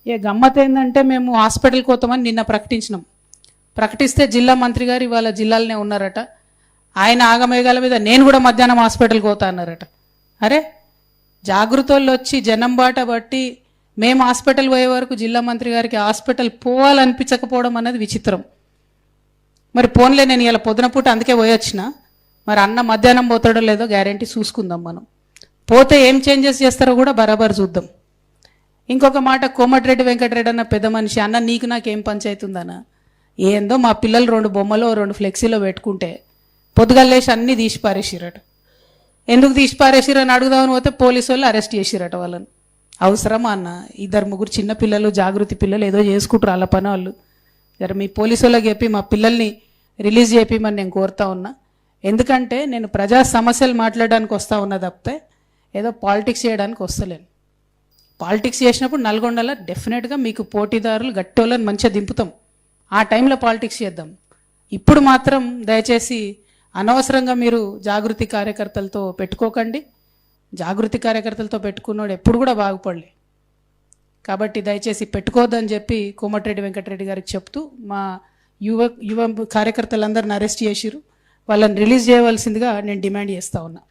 ఏ గమ్మత్ ఏంటంటే మేము హాస్పిటల్కి పోతామని నిన్న ప్రకటిస్తే జిల్లా మంత్రి గారు ఇవాళ జిల్లాలోనే ఉన్నారట. ఆయన ఆగమేఘాల మీద నేను కూడా మధ్యాహ్నం హాస్పిటల్కి పోతా అన్నారట. అరే జాగృతోళ్ళు వచ్చి జనం బాట బట్టి మేము హాస్పిటల్ పోయే వరకు జిల్లా మంత్రి గారికి హాస్పిటల్ పోవాలనిపించకపోవడం అనేది విచిత్రం. మరి పోన్లే, నేను ఇలా పొద్దున పూట అందుకే పోయొచ్చిన. మరి అన్న మధ్యాహ్నం పోతాడో లేదో గ్యారంటీ చూసుకుందాం. మనం పోతే ఏం చేంజెస్ చేస్తారో కూడా బరాబర్ చూద్దాం. ఇంకొక మాట, కోమటిరెడ్డి వెంకటరెడ్డి అన్న పెద్ద మనిషి, అన్న నీకు నాకేం పంచాయతీ ఉందన్న, ఏందో మా పిల్లలు 2 బొమ్మలో 2 ఫ్లెక్సీలో పెట్టుకుంటే పొద్దుగల్లేసి అన్నీ తీసి పారేసిరట. ఎందుకు తీసి పారేసిరని అడుగుదామని పోతే పోలీసు వాళ్ళు అరెస్ట్ చేసిరట వాళ్ళని. అవసరమా అన్న? 2-3 చిన్న పిల్లలు, జాగృతి పిల్లలు ఏదో చేసుకుంటారు వాళ్ళ పని వాళ్ళు. జర మీ పోలీసు వాళ్ళకి చెప్పి మా పిల్లల్ని రిలీజ్ చేయమని నేను కోరుతా ఉన్నా. ఎందుకంటే నేను ప్రజా సమస్యలు మాట్లాడడానికి వస్తూ ఉన్నా తప్పితే ఏదో పాలిటిక్స్ చేయడానికి వస్తలేను. పాలిటిక్స్ చేసినప్పుడు నల్గొండలో డెఫినెట్గా మీకు పోటీదారులు గట్టోళ్ళని మంచిగా దింపుతాం. ఆ టైంలో పాలిటిక్స్ చేద్దాం. ఇప్పుడు మాత్రం దయచేసి అనవసరంగా మీరు జాగృతి కార్యకర్తలతో పెట్టుకోకండి. జాగృతి కార్యకర్తలతో పెట్టుకున్నాడు ఎప్పుడు కూడా బాగుపడలే. కాబట్టి దయచేసి పెట్టుకోవద్దని చెప్పి కోమటిరెడ్డి వెంకటరెడ్డి గారికి చెప్తూ, మా యువ కార్యకర్తలందరిని అరెస్ట్ చేసిరు, వాళ్ళని రిలీజ్ చేయవలసిందిగా నేను డిమాండ్ చేస్తూ ఉన్నా.